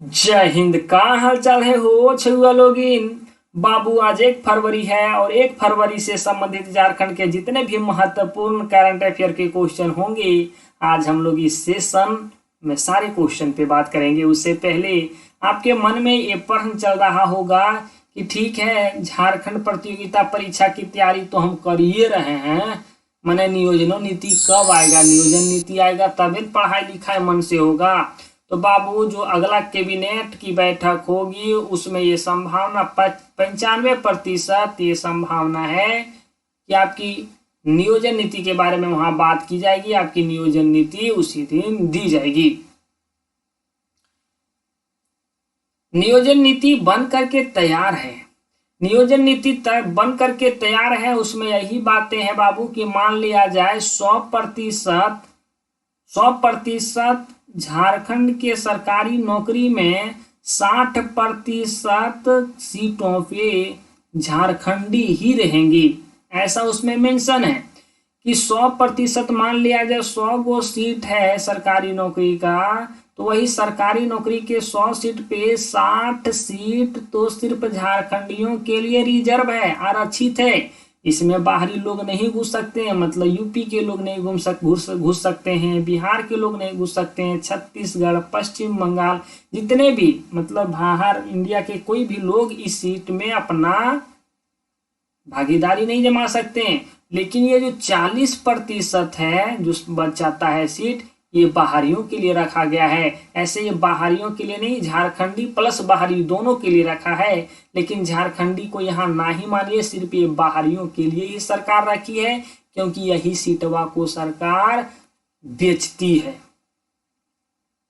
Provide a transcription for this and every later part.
जय हिंद। का हाल चाल है हो छुआ लोगिन। बाबू आज 1 फरवरी है और 1 फरवरी से संबंधित झारखंड के जितने भी महत्वपूर्ण करंट अफेयर के क्वेश्चन होंगे आज हम लोग इस सेशन में सारे क्वेश्चन पे बात करेंगे। उससे पहले आपके मन में ये प्रश्न चल रहा होगा कि ठीक है, झारखंड प्रतियोगिता परीक्षा की तैयारी तो हम कर ही रहे हैं, मैंने नियोजन नीति कब आएगा, नियोजन नीति आएगा तभी पढ़ाई लिखाई मन से होगा। तो बाबू जो अगला कैबिनेट की बैठक होगी उसमें ये संभावना 95% ये संभावना है कि आपकी नियोजन नीति के बारे में वहां बात की जाएगी, आपकी नियोजन नीति उसी दिन दी जाएगी। नियोजन नीति बन करके तैयार है, नियोजन नीति बन करके तैयार है। उसमें यही बातें हैं बाबू कि मान लिया जाए 100% झारखंड के सरकारी नौकरी में 60% सीटों पे झारखंडी ही रहेंगी, ऐसा उसमें मेंशन है कि 100% मान लिया जाए 100 गो सीट है सरकारी नौकरी का, तो वही सरकारी नौकरी के 100 सीट पे 60 सीट तो सिर्फ झारखंडियों के लिए रिजर्व है, आरक्षित है। इसमें बाहरी लोग नहीं घुस सकते हैं, मतलब यूपी के लोग नहीं घुस सकते हैं, बिहार के लोग नहीं घुस सकते हैं, छत्तीसगढ़, पश्चिम बंगाल, जितने भी मतलब बाहर इंडिया के कोई भी लोग इस सीट में अपना भागीदारी नहीं जमा सकते हैं। लेकिन ये जो 40% है जो बच जाता है सीट, ये बाहरियों के लिए रखा गया है। ऐसे ये बाहरियों के लिए नहीं, झारखंडी प्लस बाहरी दोनों के लिए रखा है। लेकिन झारखंडी को यहाँ ना ही मानिए, सिर्फ ये बाहरियों के लिए ही सरकार रखी है, क्योंकि यही सीटवा को सरकार बेचती है,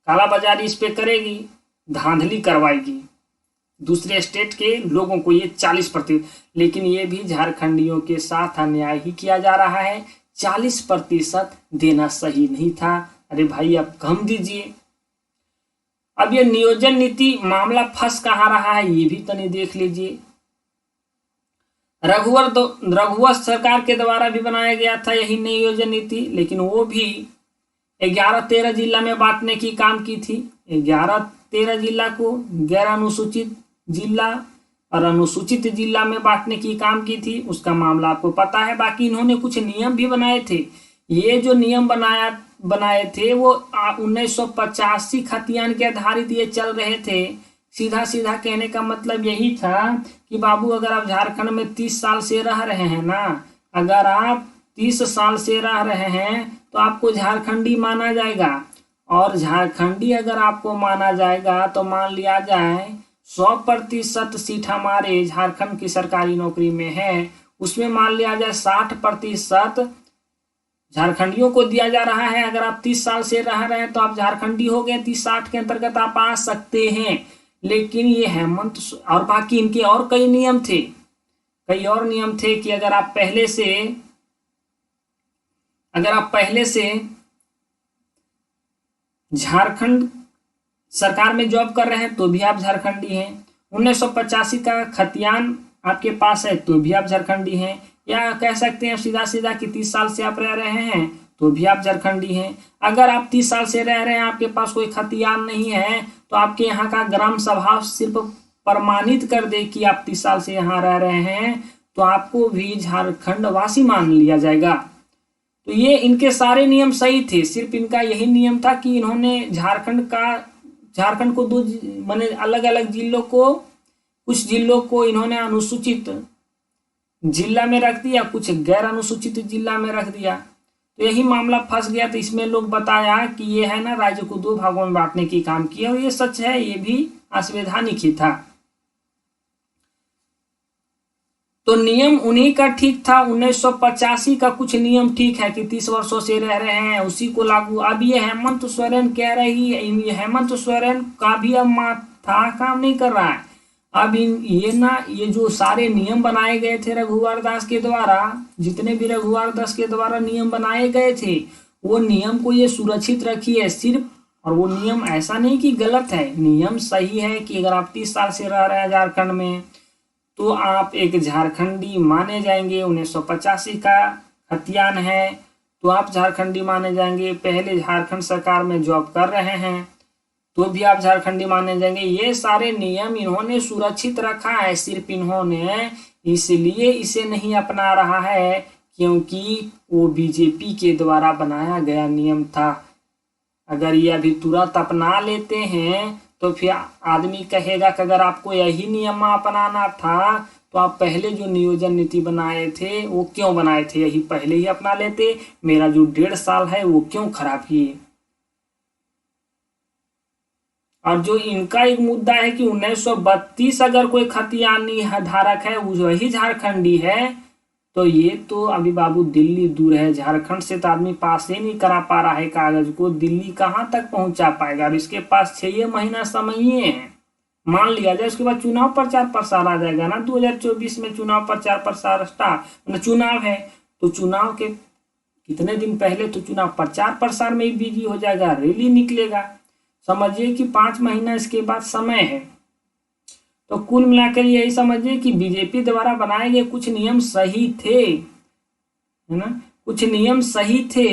कालाबाजारी इस पे करेगी, धांधली करवाएगी दूसरे स्टेट के लोगों को ये 40%। लेकिन ये भी झारखंडियों के साथ अन्याय ही किया जा रहा है। 40% देना सही नहीं था, अरे भाई अब कम दीजिए। अब ये नियोजन नीति मामला फंस कहाँ रहा है ये भी तनी देख लीजिए। रघुवर सरकार के द्वारा भी बनाया गया था यही नियोजन नीति, लेकिन वो भी 11-13 जिला में बांटने की काम की थी। 11-13 जिला को गैर अनुसूचित जिला और अनुसूचित जिला में बांटने की काम की थी, उसका मामला आपको पता है। बाकी इन्होंने कुछ नियम भी बनाए थे। ये जो नियम बनाए थे वो 1985 खतियान के आधारित ये चल रहे थे। सीधा सीधा कहने का मतलब यही था कि बाबू अगर आप झारखंड में 30 साल से रह रहे हैं ना, अगर आप 30 साल से रह रहे हैं तो आपको झारखंडी माना जाएगा। और झारखंडी अगर आपको माना जाएगा तो मान लिया जाए 100% सीट हमारे झारखंड की सरकारी नौकरी में है, उसमें मान लिया जाए 60% झारखंडियों को दिया जा रहा है। अगर आप 30 साल से रह रहे हैं तो आप झारखंडी हो गए, 30-60 के अंतर्गत आप आ सकते हैं। लेकिन ये हेमंत और बाकी इनके और कई नियम थे, कई और नियम थे कि अगर आप पहले से झारखंड सरकार में जॉब कर रहे हैं तो भी आप झारखंडी हैं। 1985 का खतियान आपके पास है तो भी आप झारखंडी हैं, या कह सकते हैं सीधा सीधा कि 30 साल से आप रह रहे हैं तो भी आप झारखंडी हैं। अगर आप 30 साल से रह रहे हैं, आपके पास कोई खतियान नहीं है, तो आपके यहाँ का ग्राम सभा सिर्फ प्रमाणित कर दे कि आप 30 साल से यहाँ रह रहे हैं तो आपको भी झारखंड वासी मान लिया जाएगा। तो ये इनके सारे नियम सही थे, सिर्फ इनका यही नियम था कि इन्होंने झारखंड को दो माने अलग अलग जिलों को, कुछ जिलों को इन्होंने अनुसूचित जिला में रख दिया, कुछ गैर अनुसूचित जिला में रख दिया। तो यही मामला फंस गया। तो इसमें लोग बताया कि ये है ना राज्य को 2 भागों में बांटने की काम किया, और ये सच है, ये भी असंवैधानिक ही था। तो नियम उन्हीं का ठीक था। 1985 का कुछ नियम ठीक है कि 30 वर्षों से रह रहे हैं, उसी को लागू। अब ये हेमंत सोरेन कह रही है, हेमंत सोरेन का भी अब माथा काम नहीं कर रहा है। अब ये जो सारे नियम बनाए गए थे रघुवर दास के द्वारा, जितने भी रघुवर दास के द्वारा नियम बनाए गए थे, वो नियम को ये सुरक्षित रखिए सिर्फ। और वो नियम ऐसा नहीं कि गलत है, नियम सही है कि अगर आप 30 साल से रह रहे हैं झारखंड में तो आप एक झारखंडी माने जाएंगे। 1985 का खतियान है तो आप झारखंडी माने जाएंगे, पहले झारखंड सरकार में जॉब कर रहे हैं तो भी आप झारखंडी माने जाएंगे। ये सारे नियम इन्होंने सुरक्षित रखा है, सिर्फ इन्होंने इसलिए इसे नहीं अपना रहा है क्योंकि वो बीजेपी के द्वारा बनाया गया नियम था। अगर ये अभी तुरंत अपना लेते हैं तो फिर आदमी कहेगा कि अगर आपको यही नियम अपनाना था तो आप पहले जो नियोजन नीति बनाए थे वो क्यों बनाए थे, यही पहले ही अपना लेते, मेरा जो 1.5 साल है वो क्यों खराब किए। और जो इनका एक मुद्दा है कि 1932 अगर कोई खतियानी धारक है वही झारखंडी है, तो ये तो अभी बाबू दिल्ली दूर है, झारखंड से तो आदमी पास ही नहीं करा पा रहा है कागज को, दिल्ली कहाँ तक पहुंचा पाएगा। और इसके पास 6 महीना समय ही है, मान लिया जाए उसके बाद चुनाव प्रचार प्रसार आ जाएगा ना, 2024 में चुनाव प्रचार प्रसार स्टार्ट, चुनाव है तो चुनाव के कितने दिन पहले तो चुनाव प्रचार प्रसार में ही बिजी हो जाएगा, रैली निकलेगा। समझिए कि 5 महीना इसके बाद समय है। तो कुल मिलाकर यही समझिए कि बीजेपी द्वारा बनाए गए कुछ नियम सही थे, है ना, कुछ नियम सही थे।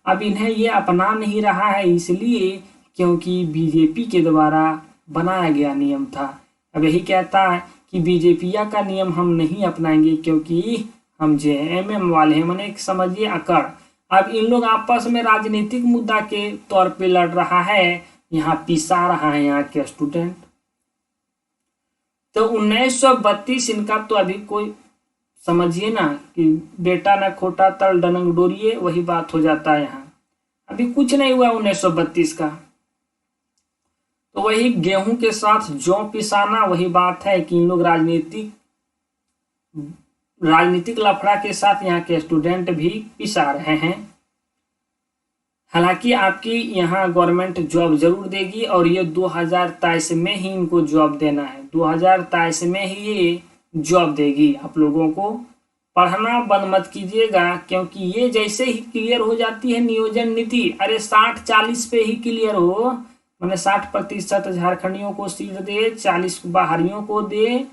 अब इन्हें ये अपना नहीं रहा है इसलिए क्योंकि बीजेपी के द्वारा बनाया गया नियम था। अब यही कहता है कि बीजेपिया का नियम हम नहीं अपनाएंगे क्योंकि हम जेएमएम वाले हैं, मैंने समझिए अकड़। अब इन लोग आपस में राजनीतिक मुद्दा के तौर पे लड़ रहा है, यहाँ पिसा रहा है यहाँ के स्टूडेंट। तो 1932 इनका तो अभी कोई समझिए ना कि बेटा ना खोटा तल डनंग डोरिए, वही बात हो जाता है यहाँ। अभी कुछ नहीं हुआ 1932 का, तो वही गेहूं के साथ जौ पिसाना, वही बात है कि इन लोग राजनीतिक लफड़ा के साथ यहाँ के स्टूडेंट भी पिसा रहे हैं। हालांकि आपकी यहाँ गवर्नमेंट जॉब जरूर देगी और ये 2023 में ही इनको जॉब देना है, 2023 में ही ये जॉब देगी आप लोगों को। पढ़ना बंद मत कीजिएगा क्योंकि ये जैसे ही क्लियर हो जाती है नियोजन नीति, अरे 60-40 पे ही क्लियर हो, मैंने 60% झारखंडियों को सीट दे, 40 बाहरियों को दे,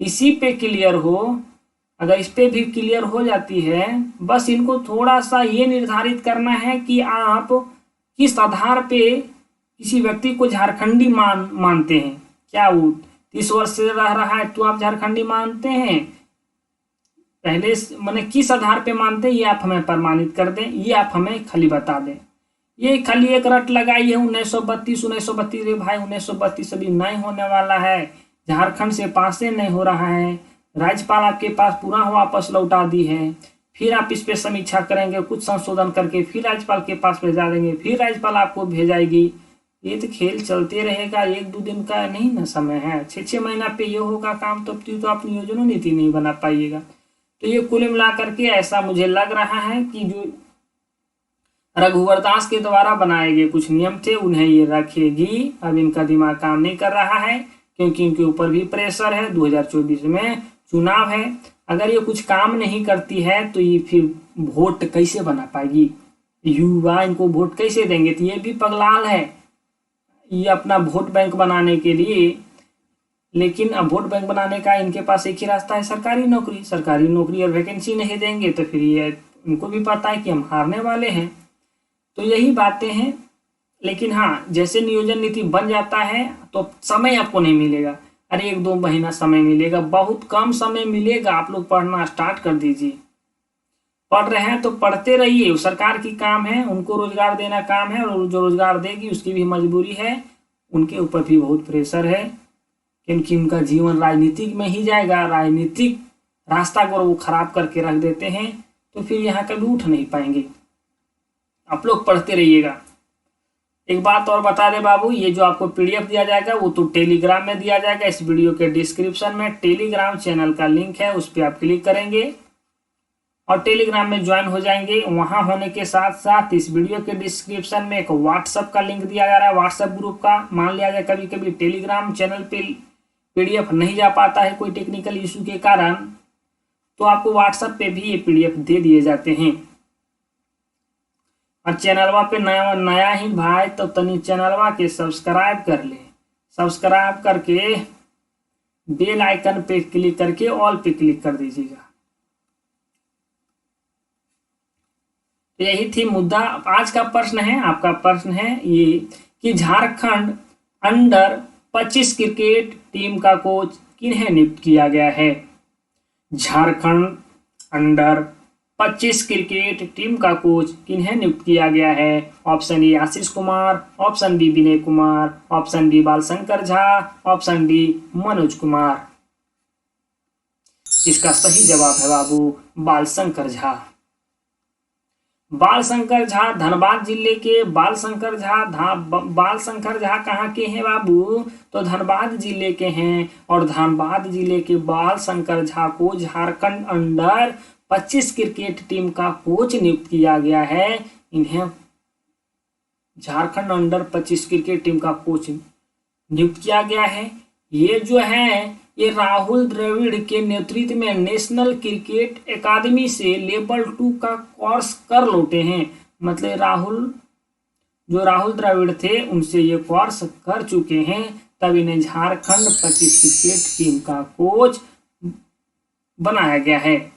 इसी पे क्लियर हो। अगर इस पे भी क्लियर हो जाती है, बस इनको थोड़ा सा ये निर्धारित करना है कि आप किस आधार पे किसी व्यक्ति को झारखंडी मानते हैं। क्या वो 30 वर्ष से रह रहा है तो आप झारखंडी मानते हैं, पहले मैंने किस आधार पे मानते हैं ये आप हमें प्रमाणित कर दें, ये आप हमें खाली बता दें। ये खाली एक रट लगाई है 1932 रे भाई, 1932 अभी नहीं होने वाला है, झारखंड से पासे नहीं हो रहा है, राज्यपाल आपके पास पूरा वापस लौटा दी है, फिर आप इस पे समीक्षा करेंगे, कुछ संशोधन करके फिर राज्यपाल के पास भेजा देंगे, फिर राज्यपाल आपको भेजाएगी। ये तो खेल चलते रहेगा, 1-2 दिन का नहीं ना समय है, 6-6 महीना पे ये होगा काम, तो आप नियोजन नीति नहीं बना पाइएगा। तो ये कुल मिला करके ऐसा मुझे लग रहा है कि जो रघुवर दास के द्वारा बनाए गए कुछ नियम थे उन्हें ये रखेगी। अब इनका दिमाग काम नहीं कर रहा है क्योंकि इनके ऊपर भी प्रेशर है, 2024 में चुनाव है। अगर ये कुछ काम नहीं करती है तो ये फिर वोट कैसे बना पाएगी, युवा इनको वोट कैसे देंगे। तो ये भी पगलाल है, ये अपना वोट बैंक बनाने के लिए, लेकिन अब वोट बैंक बनाने का इनके पास एक ही रास्ता है, सरकारी नौकरी। सरकारी नौकरी और वैकेंसी नहीं देंगे तो फिर ये इनको भी पता है कि हम हारने वाले हैं। तो यही बातें हैं। लेकिन हाँ, जैसे नियोजन नीति बन जाता है तो समय आपको नहीं मिलेगा, अरे 1-2 महीना समय मिलेगा, बहुत कम समय मिलेगा। आप लोग पढ़ना स्टार्ट कर दीजिए, पढ़ रहे हैं तो पढ़ते रहिए, सरकार की काम है, उनको रोजगार देना काम है, और जो रोजगार देगी उसकी भी मजबूरी है, उनके ऊपर भी बहुत प्रेशर है क्योंकि उनका जीवन राजनीतिक में ही जाएगा। राजनीतिक रास्ता अगर वो खराब करके रख देते हैं तो फिर यहाँ कभी उठ नहीं पाएंगे। आप लोग पढ़ते रहिएगा। एक बात और बता दे बाबू, ये जो आपको पीडीएफ दिया जाएगा वो तो टेलीग्राम में दिया जाएगा। इस वीडियो के डिस्क्रिप्शन में टेलीग्राम चैनल का लिंक है, उस पर आप क्लिक करेंगे और टेलीग्राम में ज्वाइन हो जाएंगे। वहां होने के साथ साथ इस वीडियो के डिस्क्रिप्शन में एक व्हाट्सएप का लिंक दिया जा रहा है, व्हाट्सएप ग्रुप का। मान लिया जाए कभी कभी टेलीग्राम चैनल पे पीडीएफ नहीं जा पाता है कोई टेक्निकल इशू के कारण, तो आपको व्हाट्सएप पे भी ये पीडीएफ दे दिए जाते हैं। और चैनलवा पे नया ही भाई तो तनी चैनलवा के सब्सक्राइब कर ले, सब्सक्राइब करके बेल आइकन पे क्लिक करके ऑल पे क्लिक कर दीजिएगा। तो यही थी मुद्दा। आज का प्रश्न है, आपका प्रश्न है ये कि झारखंड अंडर 25 क्रिकेट टीम का कोच किन्हें नियुक्त किया गया है? झारखंड अंडर 25 क्रिकेट टीम का कोच किन्हें नियुक्त किया गया है? Option A Ashish Kumar, option B Vinay Kumar, option D Balshankar Jha, option D Manoj Kumar. इसका सही जवाब है बाबू बालशंकर झा। बालशंकर झा धनबाद जिले के बालशंकर झा कहाँ के हैं बाबू? तो धनबाद जिले के हैं। और धनबाद जिले के बालशंकर झा को झारखंड अंडर 25 क्रिकेट टीम का कोच नियुक्त किया गया है। इन्हें झारखंड अंडर 25 क्रिकेट टीम का कोच नियुक्त किया गया है। ये जो है ये राहुल द्रविड़ के नेतृत्व में नेशनल क्रिकेट एकेडमी से लेवल 2 का कोर्स कर लौटे हैं। मतलब राहुल द्रविड़ थे उनसे ये कोर्स कर चुके हैं, तब इन्हें झारखंड 25 क्रिकेट टीम का कोच बनाया गया है।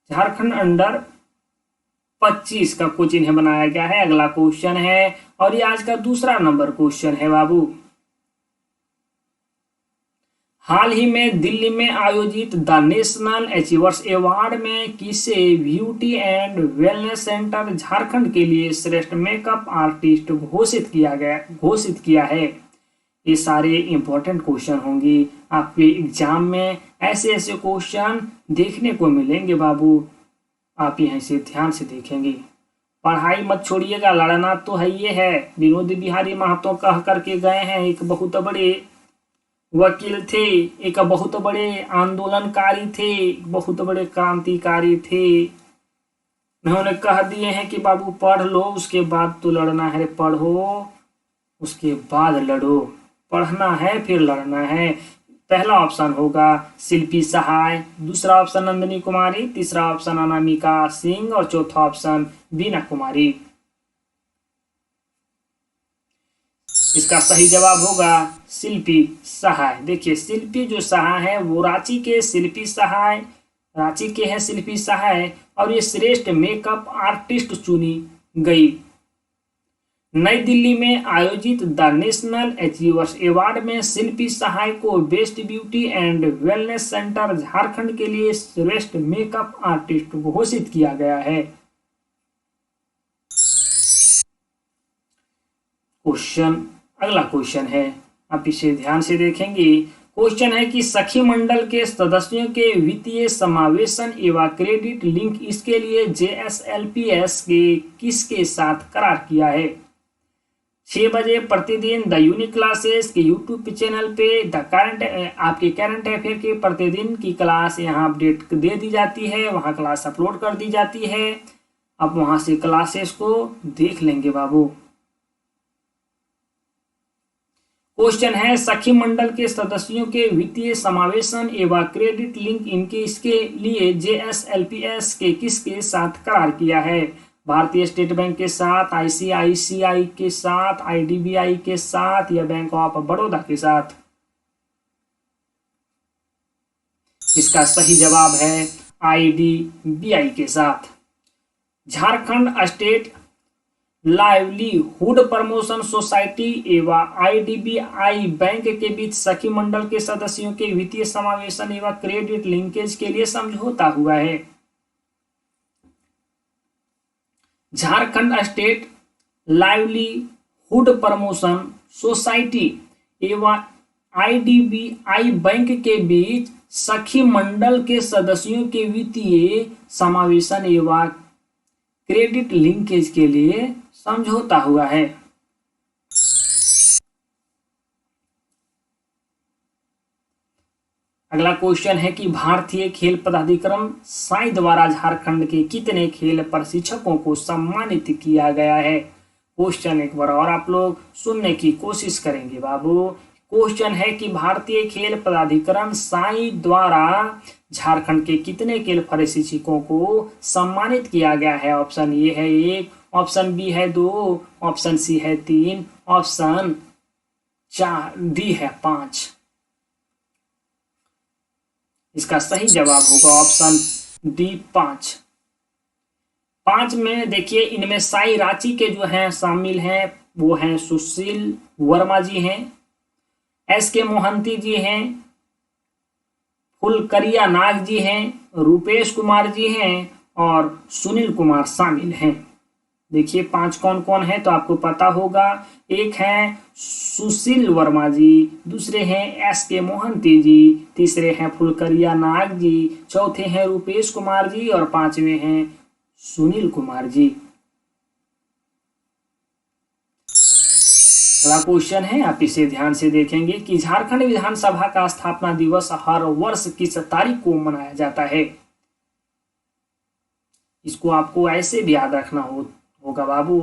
झारखंड अंडर 25 का कोच इन्हें बनाया गया है। अगला क्वेश्चन है और ये आज का दूसरा नंबर क्वेश्चन है बाबू। हाल ही में दिल्ली में आयोजित द नेशनल अचीवर्स अवार्ड में किसे beauty and wellness centre Jharkhand के लिए श्रेष्ठ मेकअप आर्टिस्ट घोषित किया है? ये सारे इंपॉर्टेंट क्वेश्चन होंगे आपके एग्जाम में। ऐसे क्वेश्चन देखने को मिलेंगे बाबू, आप यहाँ से ध्यान से देखेंगे। पढ़ाई मत छोड़िएगा, लड़ना तो है। ये है विनोद बिहारी महतो कह करके गए हैं, एक बहुत बड़े वकील थे, एक बहुत बड़े आंदोलनकारी थे, बहुत बड़े क्रांतिकारी थे। उन्होंने कह दिए हैं कि बाबू पढ़ लो उसके बाद तो लड़ना है, पढ़ो उसके बाद लड़ो, पढ़ना है फिर लड़ना है। पहला ऑप्शन होगा शिल्पी सहाय, दूसरा ऑप्शन नंदिनी कुमारी, तीसरा ऑप्शन अनामिका सिंह और चौथा ऑप्शन बीना कुमारी। इसका सही जवाब होगा शिल्पी सहाय। देखिए शिल्पी जो सहाय है वो रांची के शिल्पी सहाय और ये श्रेष्ठ मेकअप आर्टिस्ट चुनी गई। नई दिल्ली में आयोजित द नेशनल अचीवर्स अवार्ड में शिल्पी सहाय को best beauty and wellness centre Jharkhand के लिए श्रेष्ठ मेकअप आर्टिस्ट घोषित किया गया है। अगला क्वेश्चन है, आप इसे ध्यान से देखेंगे। क्वेश्चन है कि सखी मंडल के सदस्यों के वित्तीय समावेशन एवं क्रेडिट लिंक इसके लिए JSLPS के किसके साथ करार किया है? 6 बजे प्रतिदिन द यूनिक क्लासेस के यूट्यूब चैनल पे आपके करंट अफेयर के प्रतिदिन की क्लास यहाँ अपडेट दे दी जाती है, वहाँ क्लास अपलोड कर दी जाती है। आप वहाँ से क्लासेस को देख लेंगे बाबू। क्वेश्चन है सखी मंडल के सदस्यों के वित्तीय समावेशन एवं क्रेडिट लिंक इसके लिए JSLPS के किसके साथ करार किया है? भारतीय स्टेट बैंक के साथ, ICICI के साथ, IDBI के साथ या बैंक ऑफ बड़ौदा के साथ? इसका सही जवाब है IDBI के साथ। Jharkhand state livelihood promotion society एवं IDBI बैंक के बीच सखी मंडल के सदस्यों के वित्तीय समावेशन एवं क्रेडिट लिंकेज के लिए समझौता हुआ है। Jharkhand state livelihood promotion society एवं IDBI बैंक के बीच सखी मंडल के सदस्यों के वित्तीय समावेशन एवं क्रेडिट लिंकेज के लिए समझौता हुआ है। अगला क्वेश्चन है कि भारतीय खेल प्राधिकरण साई द्वारा झारखंड के कितने खेल प्रशिक्षकों को सम्मानित किया गया है? क्वेश्चन एक बार और आप लोग सुनने की कोशिश करेंगे बाबू। क्वेश्चन है कि भारतीय खेल प्राधिकरण साई द्वारा झारखंड के कितने खेल प्रशिक्षकों को सम्मानित किया गया है? ऑप्शन ए है 1, ऑप्शन बी है 2, ऑप्शन सी है 3, ऑप्शन डी है 5। इसका सही जवाब होगा ऑप्शन डी 5 में देखिए इनमें साई रांची के जो हैं शामिल हैं वो हैं सुशील वर्मा जी हैं, SK मोहंती जी हैं, फुलकरिया नाग जी हैं, रूपेश कुमार जी हैं और सुनील कुमार शामिल हैं। देखिए 5 कौन कौन है तो आपको पता होगा। एक हैं सुशील वर्मा जी, दूसरे हैं SK मोहंती जी, तीसरे हैं फुलकरिया नाग जी, चौथे हैं रूपेश कुमार जी और पांचवें हैं सुनील कुमार जी। अगला क्वेश्चन है, आप इसे ध्यान से देखेंगे कि झारखंड विधानसभा का स्थापना दिवस हर वर्ष किस तारीख को मनाया जाता है। इसको आपको ऐसे भी याद रखना होगा बाबू,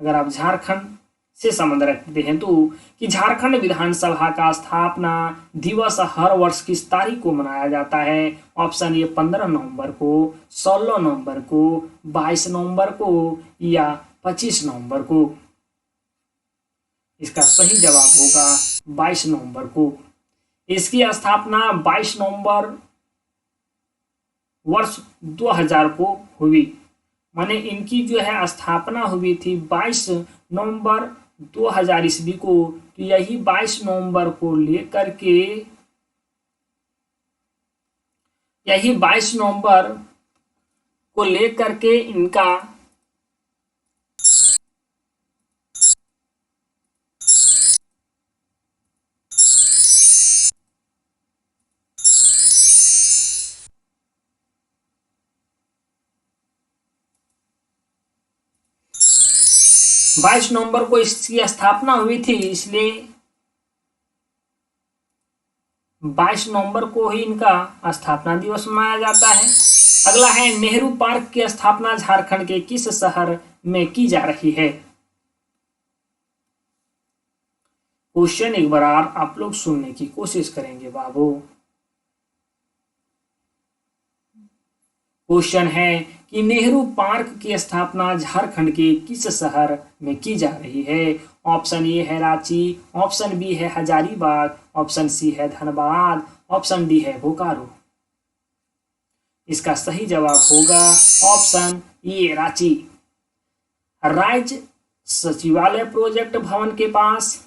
अगर आप झारखंड से संबंध रखते हैं तो, कि झारखंड विधानसभा का स्थापना दिवस हर वर्ष किस तारीख को मनाया जाता है। ऑप्शन ए 15 नवंबर को, 16 नवंबर को, 22 नवंबर को या 25 नवंबर को। इसका सही जवाब होगा 22 नवंबर को। इसकी स्थापना 22 नवंबर वर्ष 2000 को हुई। माने इनकी जो है स्थापना हुई थी 22 नवंबर 2000 ईस्वी को। तो यही 22 नवंबर को लेकर के, यही 22 नवंबर को लेकर के इनका बाईस नवंबर को इसकी स्थापना हुई थी, इसलिए 22 नवंबर को ही इनका स्थापना दिवस मनाया जाता है। अगला है, नेहरू पार्क की स्थापना झारखंड के किस शहर में की जा रही है। क्वेश्चन एक बार आप लोग सुनने की कोशिश करेंगे बाबू। क्वेश्चन है कि नेहरू पार्क की स्थापना झारखंड के किस शहर में की जा रही है। ऑप्शन ए है रांची, ऑप्शन बी है हजारीबाग, ऑप्शन सी है धनबाद, ऑप्शन डी है बोकारो। इसका सही जवाब होगा ऑप्शन ए रांची। राज्य सचिवालय प्रोजेक्ट भवन के पास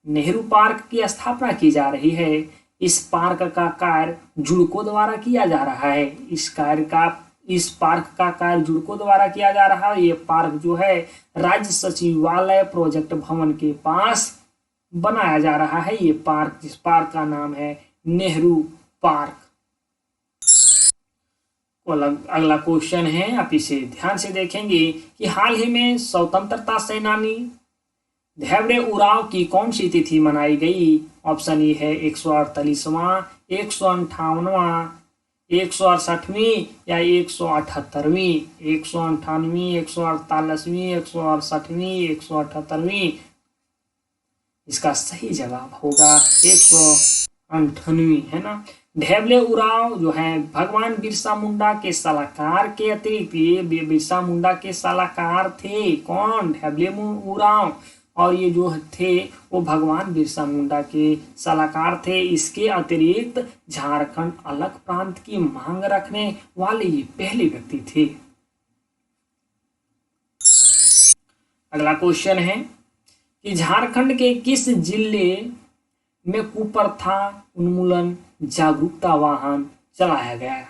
नेहरू पार्क की स्थापना की जा रही है। इस पार्क का कार्य जुड़को द्वारा किया जा रहा है। इस पार्क का कार्य जुड़को द्वारा किया जा रहा है। ये पार्क जो है राज्य सचिवालय प्रोजेक्ट भवन के पास बनाया जा रहा है। ये पार्क, जिस पार्क का नाम है नेहरू पार्क। अगला क्वेश्चन है, आप इसे ध्यान से देखेंगे कि हाल ही में स्वतंत्रता सेनानी धैवड़े उरांव की कौन सी तिथि मनाई गई। ऑप्शन ए है 148वां, 158वां, 168वीं या 178वीं। 198वीं, 148वीं, 168वीं, 178वीं। इसका सही जवाब होगा 198वीं, है ना। धैवले उरांव जो है भगवान बिरसा मुंडा के सलाहकार के अतिरिक्त, ये बिरसा मुंडा के सलाहकार थे। कौन? धैवले उरांव। और ये जो थे वो भगवान बिरसा मुंडा के सलाहकार थे। इसके अतिरिक्त झारखंड अलग प्रांत की मांग रखने वाले ये पहले व्यक्ति थे। अगला क्वेश्चन है कि झारखंड के किस जिले में कुप्रथा उन्मूलन जागरूकता वाहन चलाया गया।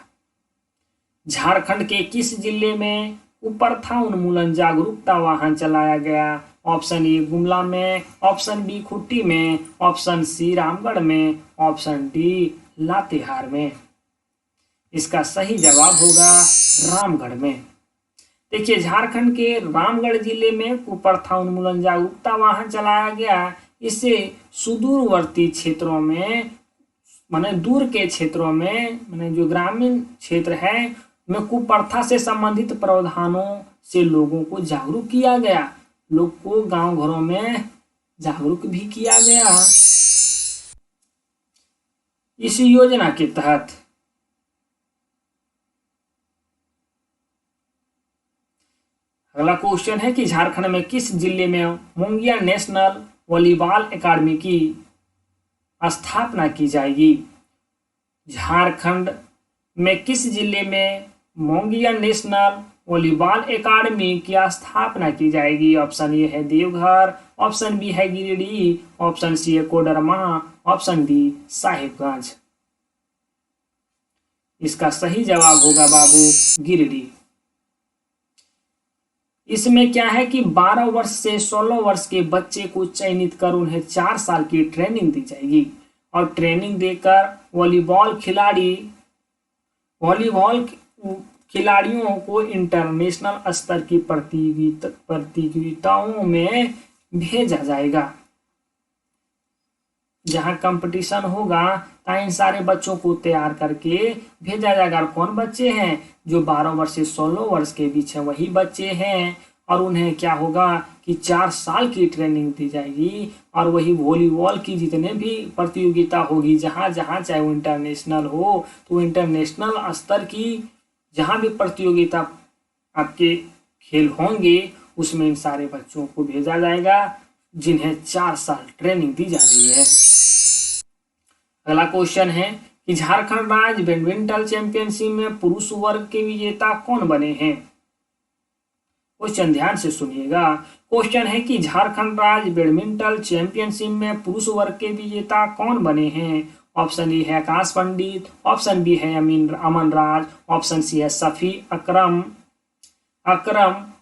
झारखंड के किस जिले में कुप्रथा उन्मूलन जागरूकता वाहन चलाया गया। ऑप्शन ए गुमला में, ऑप्शन बी खूंटी में, ऑप्शन सी रामगढ़ में, ऑप्शन डी लातेहार में। इसका सही जवाब होगा रामगढ़ में। देखिए झारखंड के रामगढ़ जिले में कुप्रथा उन्मूलन जागरूकता वाहन चलाया गया। इससे सुदूरवर्ती क्षेत्रों में, माने दूर के क्षेत्रों में, माने जो ग्रामीण क्षेत्र है में कुप्रथा से संबंधित प्रावधानों से लोगों को जागरूक किया गया। लोग को गांव घरों में जागरूक भी किया गया। इस योजना के तहत अगला क्वेश्चन है कि झारखंड में किस जिले में मुंगिया नेशनल वॉलीबॉल एकेडमी की स्थापना की जाएगी। झारखंड में किस जिले में मोंगिया नेशनल वॉलीबॉल एकेडमी की स्थापना की जाएगी? ऑप्शन ए है देवघर, ऑप्शन बी है गिरिडीह, ऑप्शन सी है कोडरमा, ऑप्शन डी साहिबगंज। इसका सही जवाब होगा बाबू गिरिडीह। इसमें क्या है कि 12 वर्ष से 16 वर्ष के बच्चे को चयनित कर उन्हें 4 साल की ट्रेनिंग दी जाएगी और ट्रेनिंग देकर वॉलीबॉल खिलाड़ियों को इंटरनेशनल स्तर की प्रतियोगिताओं में भेजा जाएगा। जहां कंपटीशन होगा तहाँ इन सारे बच्चों को तैयार करके भेजा जाएगा। और कौन बच्चे हैं? जो 12 वर्ष से 16 वर्ष के बीच है वही बच्चे हैं। और उन्हें क्या होगा कि 4 साल की ट्रेनिंग दी जाएगी और वही वॉलीबॉल की जितने भी प्रतियोगिता होगी जहां जहां चाहे वो इंटरनेशनल हो तो इंटरनेशनल स्तर की जहां भी प्रतियोगिता आपके खेल होंगे उसमें इन सारे बच्चों को भेजा जाएगा जिन्हें 4 साल ट्रेनिंग दी जा रही है। अगला क्वेश्चन है कि झारखंड राज्य बैडमिंटन चैंपियनशिप में पुरुष वर्ग के विजेता कौन बने हैं? क्वेश्चन ध्यान से सुनिएगा। क्वेश्चन है कि झारखंड राज्य बैडमिंटन चैंपियनशिप में पुरुष वर्ग के विजेता कौन बने हैं? ऑप्शन ए है आकाश पंडित, ऑप्शन बी है अमन राज, ऑप्शन सी है सफी अकरम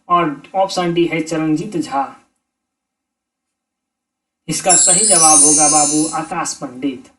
और ऑप्शन डी है चरणजीत झा। इसका सही जवाब होगा बाबू आकाश पंडित।